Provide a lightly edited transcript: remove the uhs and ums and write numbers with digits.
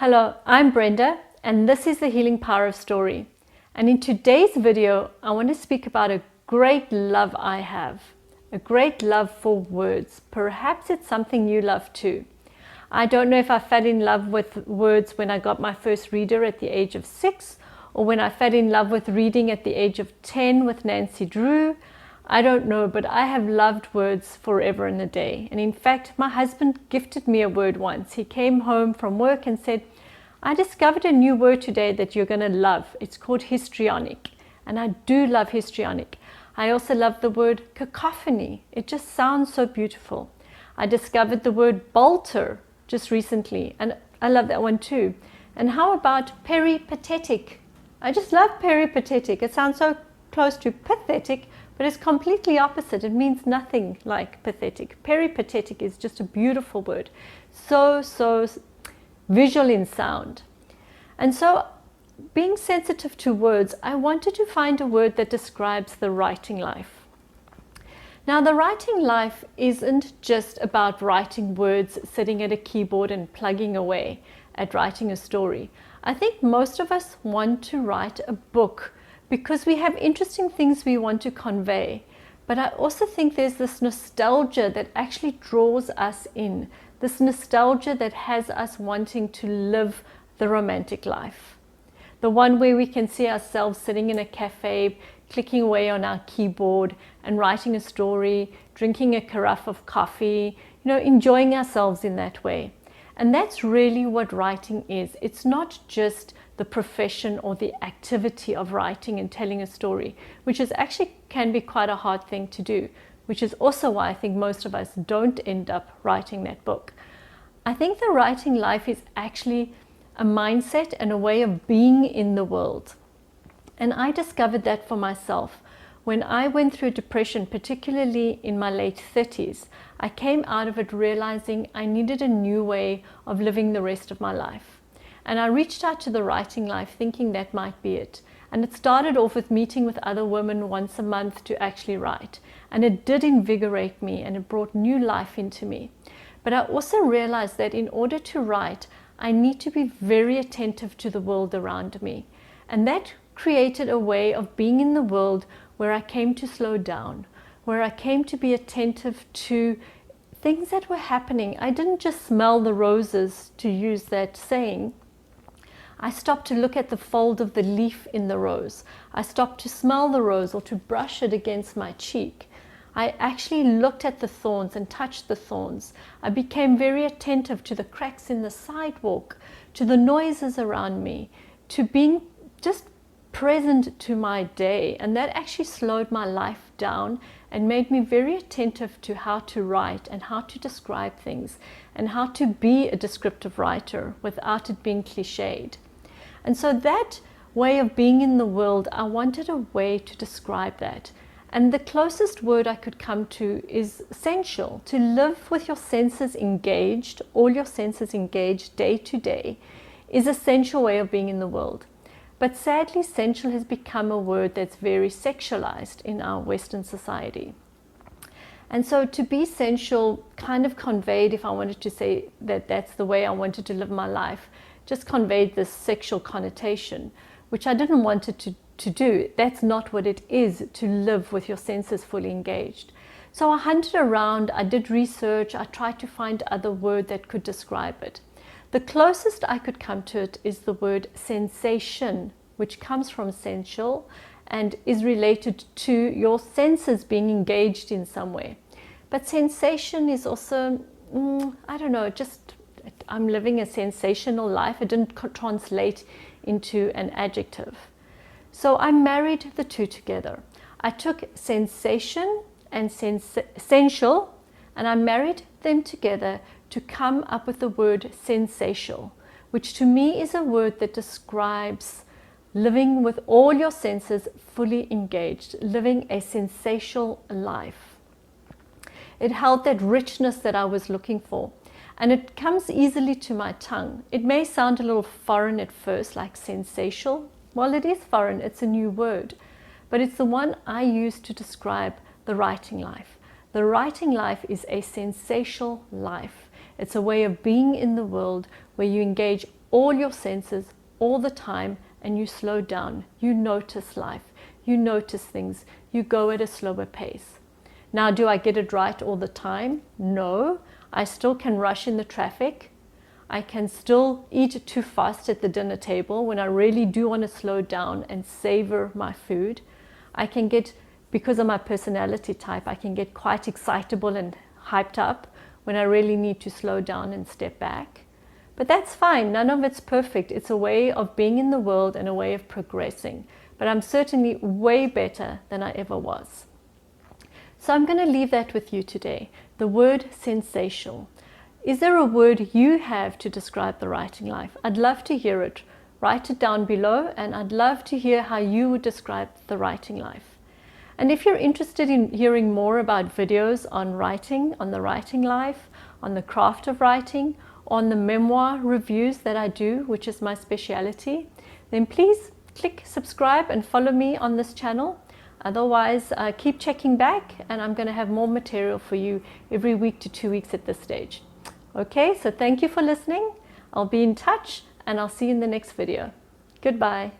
Hello, I'm Brenda, and this is the Healing Power of Story. And in today's video, I want to speak about a great love I have, a great love for words. Perhaps it's something you love too. I don't know if I fell in love with words when I got my first reader at the age of 6, or when I fell in love with reading at the age of 10 with Nancy Drew. I don't know, but I have loved words forever and a day. And in fact, my husband gifted me a word once. He came home from work and said, I discovered a new word today that you're going to love. It's called histrionic. And I do love histrionic. I also love the word cacophony. It just sounds so beautiful. I discovered the word bolter just recently, and I love that one too. And how about peripatetic? I just love peripatetic. It sounds so close to pathetic, but it's completely opposite. It means nothing like pathetic. Peripatetic is just a beautiful word. So visual in sound. And so, being sensitive to words, I wanted to find a word that describes the writing life. Now, the writing life isn't just about writing words, sitting at a keyboard and plugging away at writing a story. I think most of us want to write a book because we have interesting things we want to convey. But I also think there's this nostalgia that actually draws us in, this nostalgia that has us wanting to live the romantic life. The one where we can see ourselves sitting in a cafe, clicking away on our keyboard and writing a story, drinking a carafe of coffee, enjoying ourselves in that way. And that's really what writing is. It's not just the profession or the activity of writing and telling a story, which is actually can be quite a hard thing to do, which is also why I think most of us don't end up writing that book. I think the writing life is actually a mindset and a way of being in the world. And I discovered that for myself. When I went through depression, particularly in my late 30s, I came out of it realizing I needed a new way of living the rest of my life. And I reached out to the writing life thinking that might be it. And it started off with meeting with other women once a month to actually write. And it did invigorate me and it brought new life into me. But I also realized that in order to write, I need to be very attentive to the world around me. And that created a way of being in the world where I came to slow down, where I came to be attentive to things that were happening. I didn't just smell the roses, to use that saying. I stopped to look at the fold of the leaf in the rose. I stopped to smell the rose or to brush it against my cheek. I actually looked at the thorns and touched the thorns. I became very attentive to the cracks in the sidewalk, to the noises around me, to being just present to my day. And that actually slowed my life down and made me very attentive to how to write and how to describe things and how to be a descriptive writer without it being cliched. And so that way of being in the world, I wanted a way to describe that. And the closest word I could come to is sensual. To live with your senses engaged, all your senses engaged day to day, is a sensual way of being in the world. But sadly, sensual has become a word that's very sexualized in our Western society. And so to be sensual kind of conveyed, if I wanted to say that that's the way I wanted to live my life, just conveyed this sexual connotation, which I didn't want it to do. That's not what it is to live with your senses fully engaged. So I hunted around, I did research, I tried to find other word that could describe it. The closest I could come to it is the word sensation, which comes from sensual and is related to your senses being engaged in some way. But sensation is also, I don't know, just I'm living a sensational life. It didn't translate into an adjective. So I married the two together. I took sensation and sensual and I married them together to come up with the word sensational, which to me is a word that describes living with all your senses fully engaged, living a sensational life. It held that richness that I was looking for. And it comes easily to my tongue. It may sound a little foreign at first, like sensational. Well, it is foreign, it's a new word. But it's the one I use to describe the writing life. The writing life is a sensational life. It's a way of being in the world where you engage all your senses all the time and you slow down. You notice life. You notice things. You go at a slower pace. Now, do I get it right all the time? No. I still can rush in the traffic. I can still eat too fast at the dinner table when I really do want to slow down and savor my food. I can get, because of my personality type, I can get quite excitable and hyped up when I really need to slow down and step back. But that's fine. None of it's perfect. It's a way of being in the world and a way of progressing. But I'm certainly way better than I ever was. So I'm going to leave that with you today. The word sensational. Is there a word you have to describe the writing life? I'd love to hear it. Write it down below, and I'd love to hear how you would describe the writing life. And if you're interested in hearing more about videos on writing, on the writing life, on the craft of writing, on the memoir reviews that I do, which is my speciality, then please click subscribe and follow me on this channel. Otherwise, keep checking back, and I'm going to have more material for you every week to 2 weeks at this stage. Okay, so thank you for listening. I'll be in touch, and I'll see you in the next video. Goodbye.